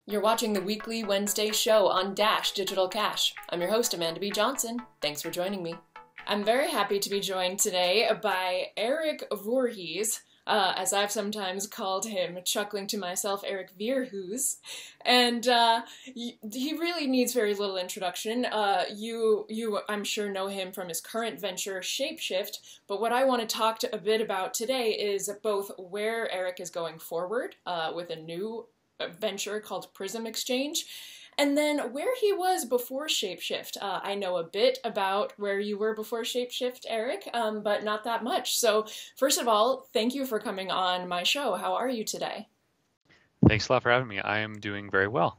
You're watching the weekly Wednesday show on Dash Digital Cash. I'm your host, Amanda B. Johnson. Thanks for joining me. I'm very happy to be joined today by Erik Voorhees, as I've sometimes called him, chuckling to myself, Erik Voorhees. And he really needs very little introduction. You, I'm sure, know him from his current venture, Shapeshift. But what I want to talk a bit about today is both where Erik is going forward with a new venture called Prism Exchange, and then where he was before Shapeshift. I know a bit about where you were before Shapeshift, Erik, but not that much. So first of all, thank you for coming on my show. How are you today? Thanks a lot for having me. I am doing very well.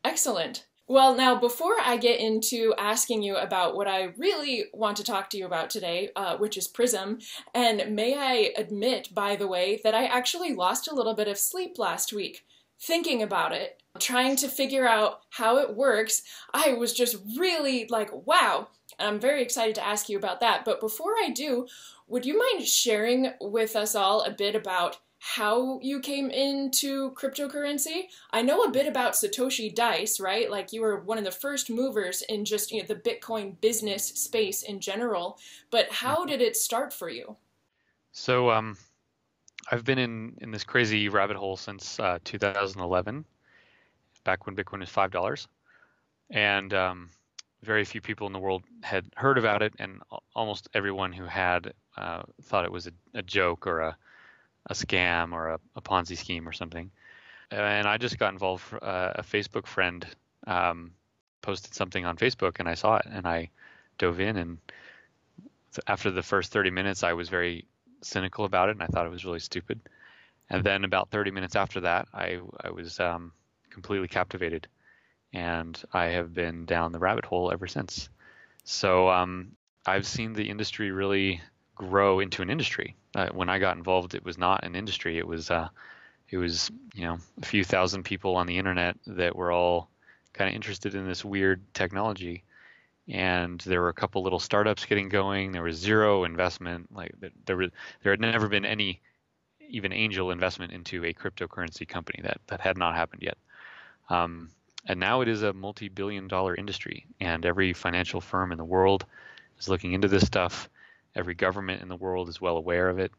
Excellent. Well, now, before I get into asking you about what I really want to talk to you about today, which is Prism, and may I admit, by the way, that I actually lost a little bit of sleep last week thinking about it, trying to figure out how it works. I was just really like, wow. And I'm very excited to ask you about that. But before I do, would you mind sharing with us all a bit about how you came into cryptocurrency? I know a bit about Satoshi Dice, right? Like you were one of the first movers in just, the Bitcoin business space in general. But how did it start for you? So I've been in this crazy rabbit hole since 2011, back when Bitcoin was $5, and very few people in the world had heard about it, and almost everyone who had thought it was a joke or a scam or a Ponzi scheme or something. And I just got involved. A Facebook friend posted something on Facebook, and I saw it, and I dove in. And after the first 30 minutes, I was very cynical about it, and I thought it was really stupid. And then about 30 minutes after that, I was completely captivated, and I have been down the rabbit hole ever since. So I've seen the industry really grow into an industry. When I got involved, it was not an industry. It was a few thousand people on the internet that were all kind of interested in this weird technology. And there were a couple little startups getting going. There was zero investment. Like there had never been any even angel investment into a cryptocurrency company. That had not happened yet. And now it is a multi-billion-dollar industry, and every financial firm in the world is looking into this stuff. Every government in the world is well aware of it.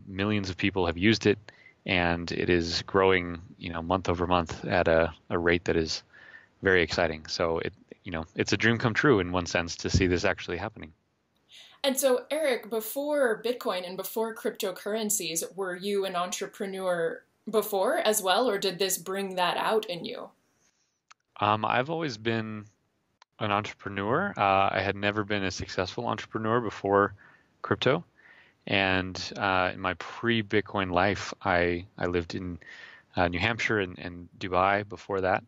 Millions of people have used it, and it is growing, month over month at a rate that is very exciting. So it's a dream come true in one sense to see this actually happening. And so, Erik, before Bitcoin and before cryptocurrencies, were you an entrepreneur before as well, or did this bring that out in you? I've always been an entrepreneur. I had never been a successful entrepreneur before crypto. And in my pre-Bitcoin life, I lived in New Hampshire and Dubai before that,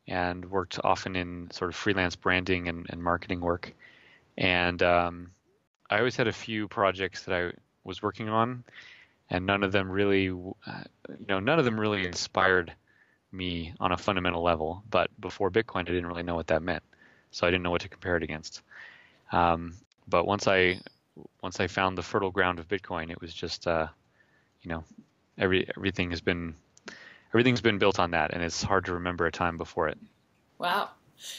and worked often in sort of freelance branding and marketing work. And I always had a few projects that I was working on, and none of them really inspired me on a fundamental level. But before Bitcoin, I didn't really know what that meant, so I didn't know what to compare it against. But once I found the fertile ground of Bitcoin, it was just everything's been built on that, and it's hard to remember a time before it. Wow.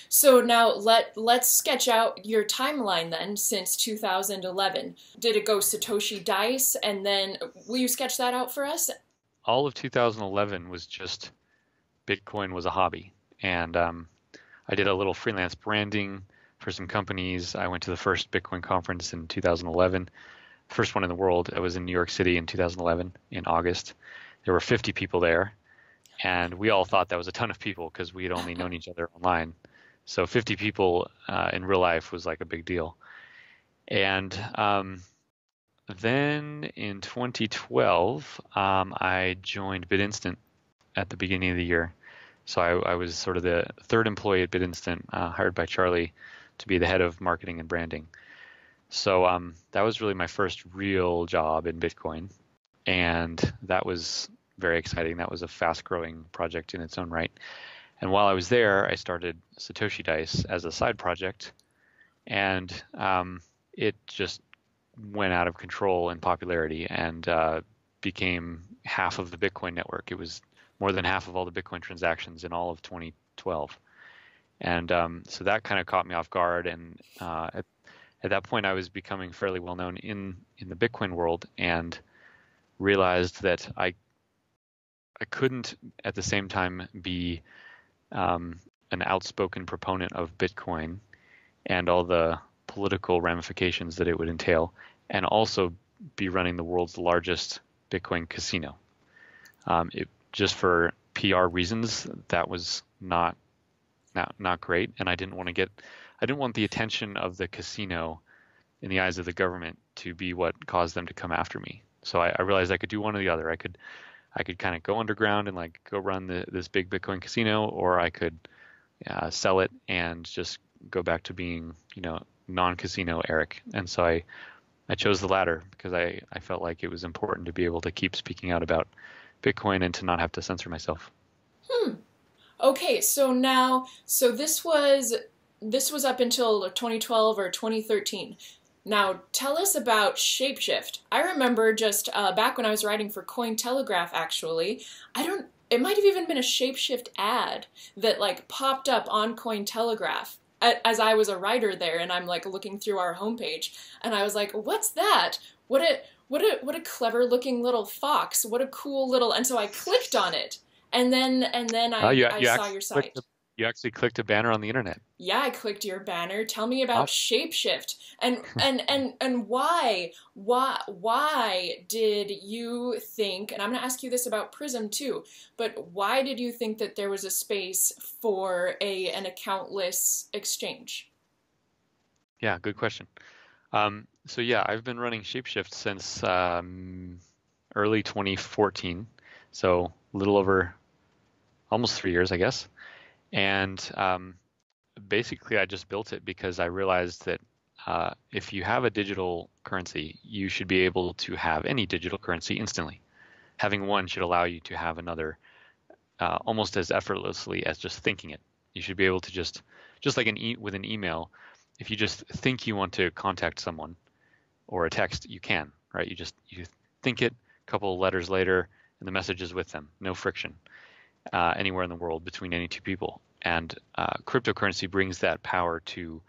So now let's sketch out your timeline then since 2011. Did it go Satoshi Dice, and then will you sketch that out for us? All of 2011 was just Bitcoin was a hobby, and I did a little freelance branding for some companies. I went to the first Bitcoin conference in 2011, first one in the world. I was in New York City in 2011 in August. There were 50 people there, and we all thought that was a ton of people because we had only known each other online. So 50 people in real life was like a big deal. And then in 2012, I joined BitInstant at the beginning of the year. So I was sort of the third employee at BitInstant, hired by Charlie to be the head of marketing and branding. So that was really my first real job in Bitcoin, and that was very exciting. That was a fast-growing project in its own right. And while I was there, I started Satoshi Dice as a side project, and it just went out of control in popularity and became half of the Bitcoin network. It was more than half of all the Bitcoin transactions in all of 2012. And so that kind of caught me off guard. And at that point, I was becoming fairly well known in the Bitcoin world, and realized that I couldn't at the same time be an outspoken proponent of Bitcoin and all the political ramifications that it would entail, and also be running the world's largest Bitcoin casino. Just for PR reasons, that was not great, and I didn't want the attention of the casino in the eyes of the government to be what caused them to come after me. So I realized I could do one or the other. I could kind of go underground and like go run this big Bitcoin casino, or I could sell it and just go back to being, non-casino Erik. And so I chose the latter because I felt like it was important to be able to keep speaking out about Bitcoin and to not have to censor myself. Okay, so this was up until 2012 or 2013. Now, tell us about Shapeshift. I remember just back when I was writing for Cointelegraph, actually, it might have even been a Shapeshift ad that like popped up on Cointelegraph as I was a writer there, and I'm like looking through our homepage, and I was like, what's that? What a clever looking little fox. What a cool little, and so I clicked on it. And then I saw your site. You actually clicked a banner on the internet. Yeah, I clicked your banner. Tell me about Shapeshift and why did you think? And I'm going to ask you this about Prism too. But why did you think that there was a space for an accountless exchange? Yeah, good question. So yeah, I've been running Shapeshift since early 2014. So a little over almost 3 years, I guess. And basically, I just built it because I realized that if you have a digital currency, you should be able to have any digital currency instantly. Having one should allow you to have another almost as effortlessly as just thinking it. You should be able to just like with an email, if you just think you want to contact someone or a text, you can, right? You think it, a couple of letters later, and the message is with them, no friction. Anywhere in the world between any two people. And cryptocurrency brings that power to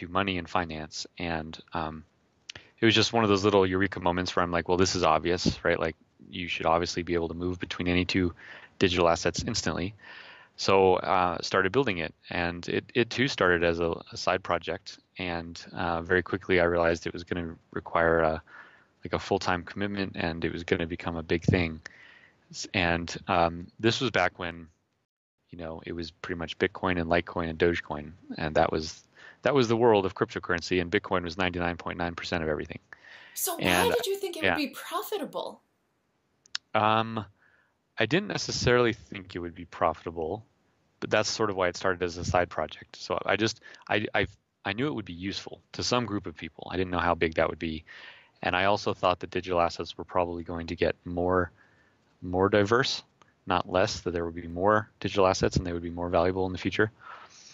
money and finance. And it was just one of those little eureka moments where I'm like, well, this is obvious, right? Like you should obviously be able to move between any two digital assets instantly. So started building it. And it too started as a side project. And very quickly I realized it was going to require a full-time commitment, and it was going to become a big thing. And this was back when, it was pretty much Bitcoin and Litecoin and Dogecoin, and that was the world of cryptocurrency, and Bitcoin was 99.9% of everything. So why did you think it would be profitable? I didn't necessarily think it would be profitable, but that's sort of why it started as a side project. So I knew it would be useful to some group of people. I didn't know how big that would be, and I also thought that digital assets were probably going to get more diverse, not less, that there would be more digital assets and they would be more valuable in the future.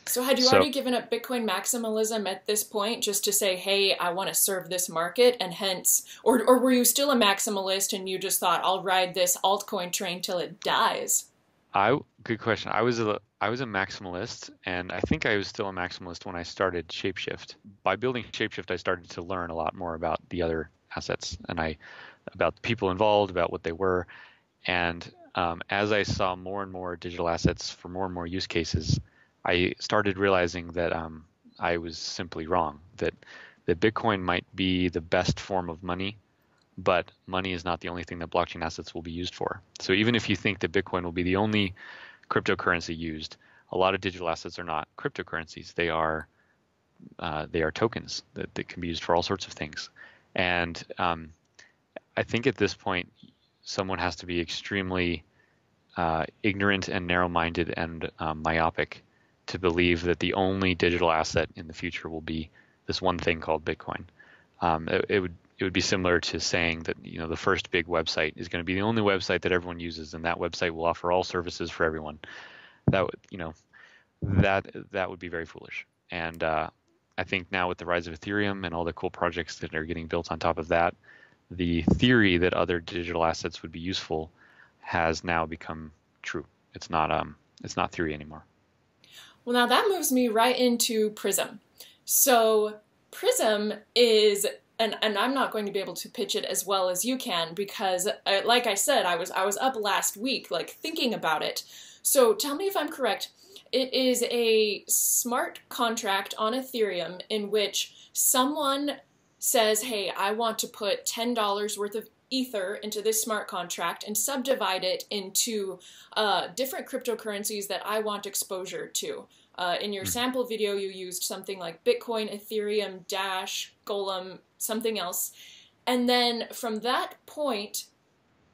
So had you already given up Bitcoin maximalism at this point just to say, hey, I want to serve this market, and hence, or were you still a maximalist and you just thought, I'll ride this altcoin train till it dies? Good question. I was a maximalist, and I think I was still a maximalist when I started Shapeshift. By building Shapeshift, I started to learn a lot more about the other assets, and about the people involved, about what they were. And as I saw more and more digital assets for more and more use cases, I started realizing that I was simply wrong, that Bitcoin might be the best form of money, but money is not the only thing that blockchain assets will be used for. So even if you think that Bitcoin will be the only cryptocurrency used, a lot of digital assets are not cryptocurrencies. They are tokens that can be used for all sorts of things. And I think at this point, someone has to be extremely ignorant and narrow-minded and myopic to believe that the only digital asset in the future will be this one thing called Bitcoin. It would be similar to saying that the first big website is going to be the only website that everyone uses, and that website will offer all services for everyone. That would be very foolish. And I think now with the rise of Ethereum and all the cool projects that are getting built on top of that, the theory that other digital assets would be useful has now become true. It's not theory anymore. Well, now that moves me right into Prism. So Prism is, and I'm not going to be able to pitch it as well as you can because, like I said, I was up last week, like thinking about it. So tell me if I'm correct. It is a smart contract on Ethereum in which someone says, hey, I want to put $10 worth of Ether into this smart contract and subdivide it into different cryptocurrencies that I want exposure to. In your sample video, you used something like Bitcoin, Ethereum, Dash, Golem, something else. And then from that point,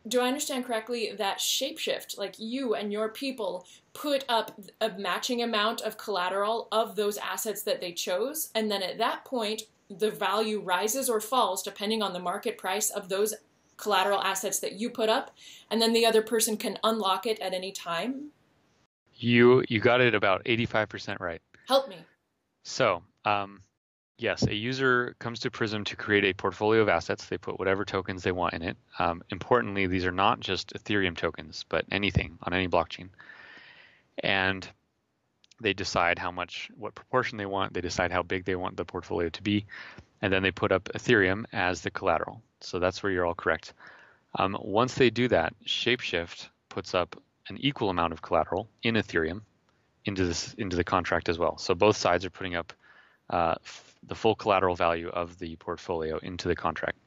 do I understand correctly that Shapeshift, like you and your people, put up a matching amount of collateral of those assets that they chose? And then at that point, the value rises or falls depending on the market price of those collateral assets that you put up, and then the other person can unlock it at any time? You got it about 85% right. Help me. So, yes, a user comes to Prism to create a portfolio of assets. They put whatever tokens they want in it. Importantly, these are not just Ethereum tokens, but anything on any blockchain. And they decide what proportion they want. They decide how big they want the portfolio to be. And then they put up Ethereum as the collateral. So that's where you're all correct. Once they do that, Shapeshift puts up an equal amount of collateral in Ethereum into the contract as well. So both sides are putting up the full collateral value of the portfolio into the contract.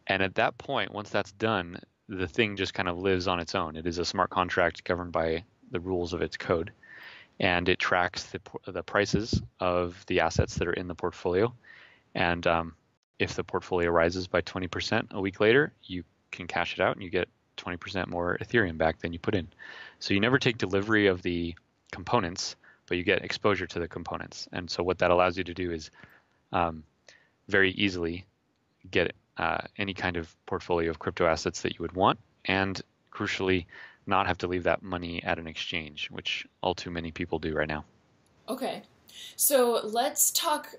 And at that point, once that's done, the thing just kind of lives on its own. It is a smart contract governed by the rules of its code, and it tracks the prices of the assets that are in the portfolio. And if the portfolio rises by 20% a week later, you can cash it out and you get 20% more Ethereum back than you put in. So you never take delivery of the components, but you get exposure to the components. And so what that allows you to do is very easily get any kind of portfolio of crypto assets that you would want, and crucially, not have to leave that money at an exchange, which all too many people do right now. Okay. So let's talk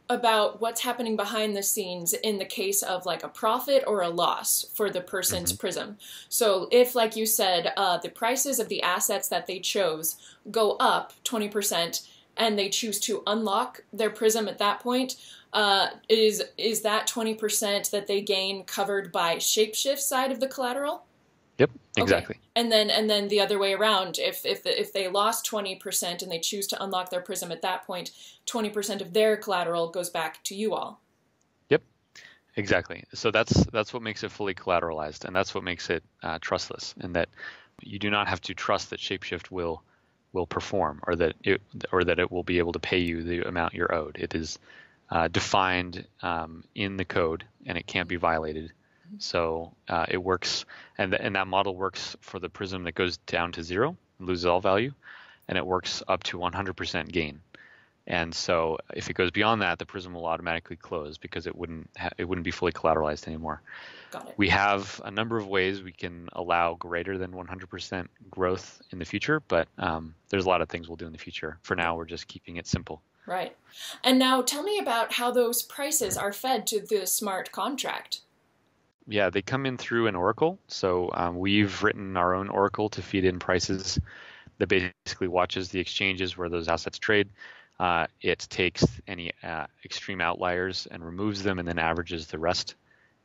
about what's happening behind the scenes in the case of like a profit or a loss for the person's Prism. So if, like you said, the prices of the assets that they chose go up 20% and they choose to unlock their Prism at that point, is that 20% that they gain covered by Shapeshift's side of the collateral? Yep, exactly. Okay. And then the other way around, if they lost 20% and they choose to unlock their Prism at that point, 20% of their collateral goes back to you all. Yep, exactly. So that's what makes it fully collateralized, and that's what makes it trustless, in that you do not have to trust that Shapeshift will perform, or that it will be able to pay you the amount you're owed. It is defined in the code, and it can't be violated. So it works, and that model works for the Prism that goes down to 0, loses all value, and it works up to 100% gain. And so if it goes beyond that, the Prism will automatically close because it wouldn't be fully collateralized anymore. Got it. We have a number of ways we can allow greater than 100% growth in the future, but there's a lot of things we'll do in the future. For now, we're just keeping it simple. Right. And now tell me about how those prices are fed to the smart contract. Yeah, they come in through an oracle. So we've written our own oracle to feed in prices that basically watches the exchanges where those assets trade. It takes any extreme outliers and removes them, and then averages the rest.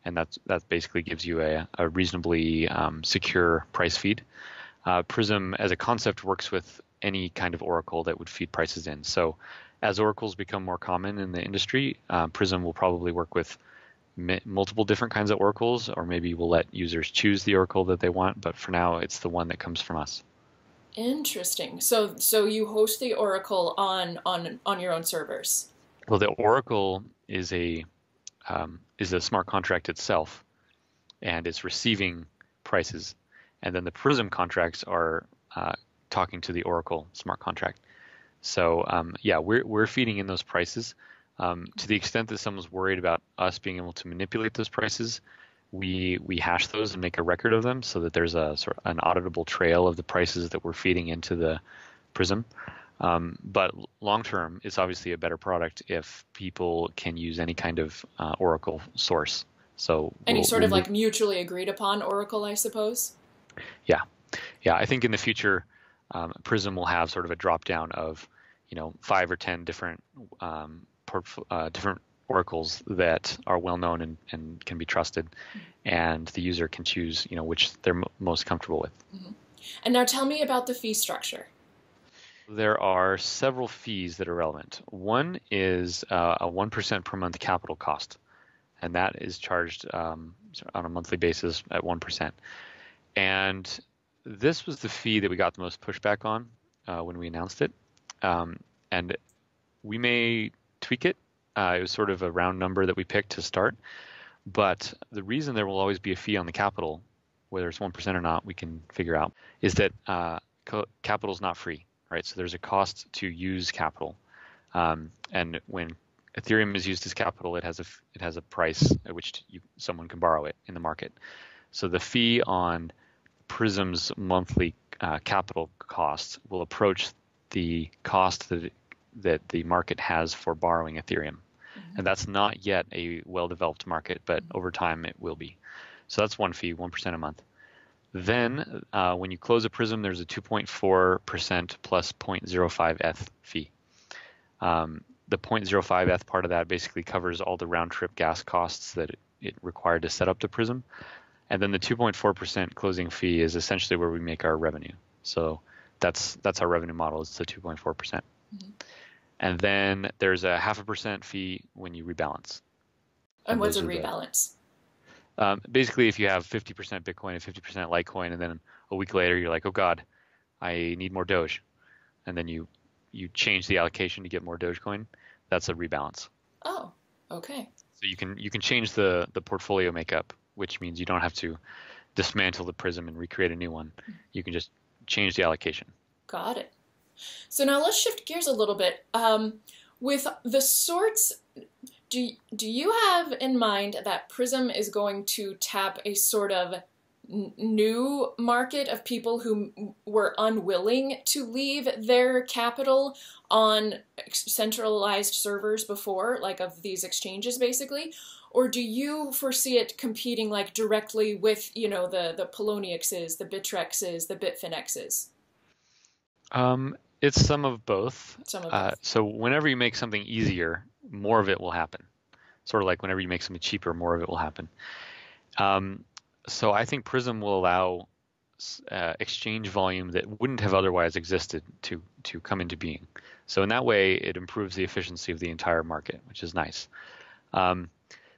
And that basically gives you a reasonably secure price feed. Prism as a concept works with any kind of oracle that would feed prices in. So as oracles become more common in the industry, Prism will probably work with multiple different kinds of oracles, or maybe we'll let users choose the oracle that they want, but for now it's the one that comes from us. Interesting. So you host the oracle on your own servers. Well, the oracle is a smart contract itself, and it's receiving prices, and then the Prism contracts are talking to the oracle smart contract. So yeah, we're feeding in those prices. To the extent that someone's worried about us being able to manipulate those prices, we hash those and make a record of them so that there's a sort of an auditable trail of the prices that we're feeding into the Prism. But long term, it's obviously a better product if people can use any kind of oracle source. So any sort of like mutually agreed upon oracle, I suppose. Yeah. Yeah, I think in the future, Prism will have sort of a drop down of, 5 or 10 different different oracles that are well known and can be trusted, and the user can choose, which they're most comfortable with. Mm-hmm. And now tell me about the fee structure. There are several fees that are relevant. One is a 1% per month capital cost, and that is charged on a monthly basis at 1%. And this was the fee that we got the most pushback on when we announced it. And we may tweak it. It was sort of a round number that we picked to start. But the reason there will always be a fee on the capital, whether it's 1% or not, we can figure out, is that capital is not free, right? So there's a cost to use capital. And when Ethereum is used as capital, it has a price at which someone can borrow it in the market. So the fee on Prism's monthly capital cost will approach the cost that the market has for borrowing Ethereum. Mm-hmm. And that's not yet a well-developed market, but over time it will be. So that's one fee, 1% a month. Then when you close a Prism, there's a 2.4% plus 0.05 ETH fee. The 0.05 ETH part of that basically covers all the round-trip gas costs that it required to set up the Prism. And then the 2.4% closing fee is essentially where we make our revenue. So that's our revenue model, is the 2.4%. Mm-hmm. And then there's a 0.5% fee when you rebalance. And what's a rebalance? Basically, if you have 50% Bitcoin and 50% Litecoin, and then a week later you're like, oh God, I need more Doge. And then you change the allocation to get more Dogecoin, that's a rebalance. Oh, okay. So you can change the portfolio makeup, which means you don't have to dismantle the Prism and recreate a new one. You can just change the allocation. Got it. So now let's shift gears a little bit. With the sorts, do you have in mind that Prism is going to tap a sort of new market of people who were unwilling to leave their capital on centralized servers before, like of these exchanges basically? Or do you foresee it competing like directly with, the Poloniex, the Bitrexes, the Bitfinexes? It's some of both. Some of both. So whenever you make something easier, more of it will happen. Sort of like whenever you make something cheaper, more of it will happen. So I think Prism will allow exchange volume that wouldn't have otherwise existed to come into being. So in that way, it improves the efficiency of the entire market, which is nice.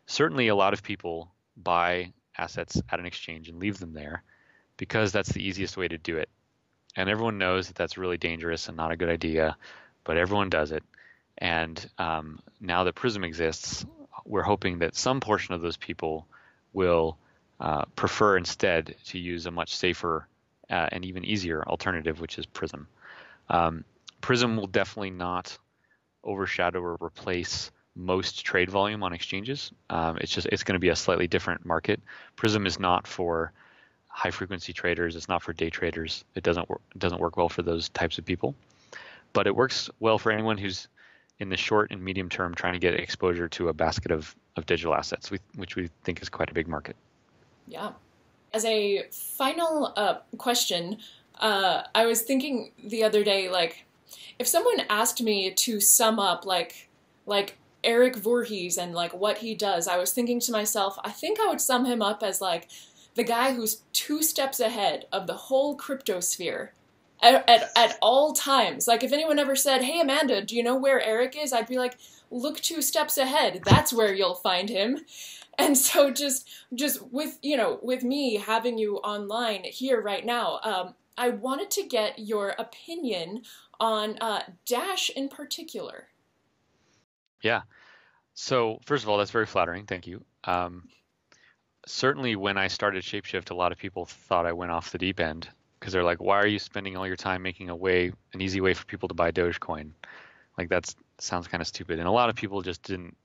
Certainly, a lot of people buy assets at an exchange and leave them there because that's the easiest way to do it. And everyone knows that that's really dangerous and not a good idea, but everyone does it. And now that Prism exists, we're hoping that some portion of those people will prefer instead to use a much safer and even easier alternative, which is Prism. Prism will definitely not overshadow or replace most trade volume on exchanges. It's going to be a slightly different market. Prism is not for high frequency traders. It's not for day traders. It doesn't work well for those types of people, but it works well for anyone who's in the short and medium term trying to get exposure to a basket of digital assets, which we think is quite a big market. Yeah. As a final question, I was thinking the other day, like, if someone asked me to sum up like Erik Voorhees and like what he does, I was thinking to myself, I think I would sum him up as like the guy who's 2 steps ahead of the whole crypto sphere at all times. Like if anyone ever said, hey Amanda, do you know where Erik is? I'd be like, look 2 steps ahead. That's where you'll find him. And so just with, with me having you online here right now, I wanted to get your opinion on Dash in particular. Yeah. So first of all, that's very flattering. Thank you. Certainly when I started Shapeshift, a lot of people thought I went off the deep end because they're like, why are you spending all your time making an easy way for people to buy Dogecoin? Like that sounds kind of stupid. And a lot of people just didn't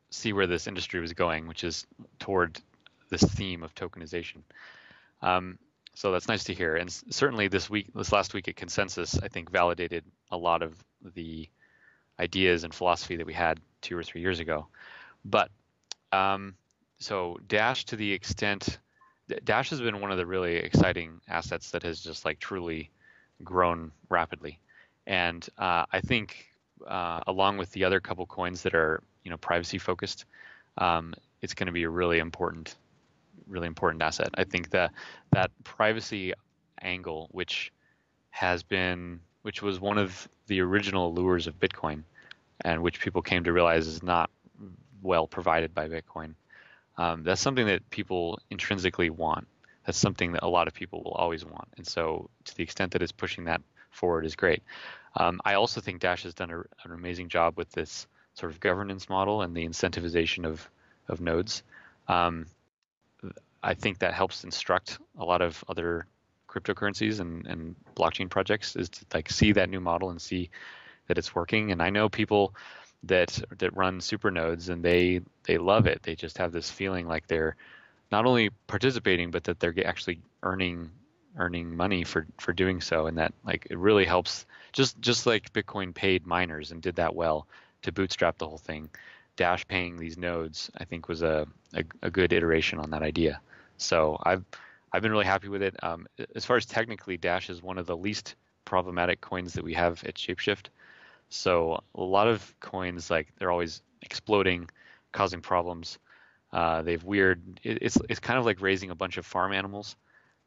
see where this industry was going, which is toward this theme of tokenization. So that's nice to hear. And certainly this last week at Consensus, I think validated a lot of the ideas and philosophy that we had 2 or 3 years ago. But so Dash, to the extent Dash has been one of the really exciting assets that has just like truly grown rapidly. And I think along with the other couple coins that are, privacy focused, it's going to be a really important asset. I think that privacy angle, which was one of the original lures of Bitcoin, and which people came to realize is not well provided by Bitcoin. That's something that people intrinsically want. That's something that a lot of people will always want. And so to the extent that it's pushing that forward is great. I also think Dash has done an amazing job with this sort of governance model and the incentivization of nodes. I think that helps instruct a lot of other cryptocurrencies and blockchain projects, is to like see that new model and see that it's working. And I know people that run super nodes, and they love it. They just have this feeling like they're not only participating, but that they're actually earning money for doing so. And that like it really helps, just like Bitcoin paid miners and did that well to bootstrap the whole thing. Dash paying these nodes, I think, was a good iteration on that idea. So I've been really happy with it. As far as technically, Dash is one of the least problematic coins that we have at Shapeshift. So a lot of coins, like, they're always exploding, causing problems. They've it's kind of like raising a bunch of farm animals.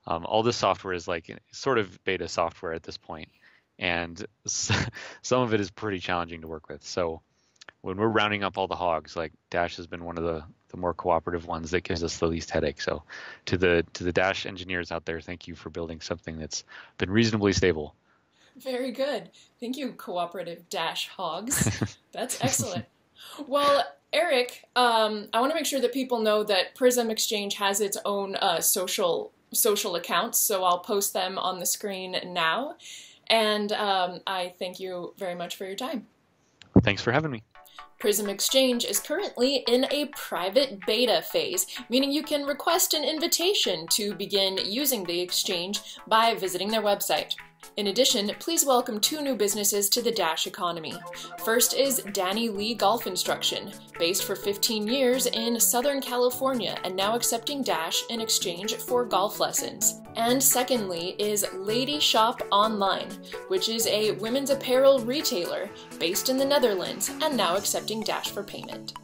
All this software is like sort of beta software at this point, and some of it is pretty challenging to work with. So when we're rounding up all the hogs, like, Dash has been one of the more cooperative ones that gives us the least headache. So to the Dash engineers out there, thank you for building something that's been reasonably stable. Very good. Thank you, cooperative Dash hogs. That's excellent. Well, Erik, I want to make sure that people know that Prism Exchange has its own social accounts, so I'll post them on the screen now. And I thank you very much for your time. Thanks for having me. Prism Exchange is currently in a private beta phase, meaning you can request an invitation to begin using the exchange by visiting their website. In addition, please welcome 2 new businesses to the Dash economy. First is Danny Lee Golf Instruction, based for 15 years in Southern California and now accepting Dash in exchange for golf lessons. And secondly is Lady Shop Online, which is a women's apparel retailer based in the Netherlands and now accepting Dash for payment.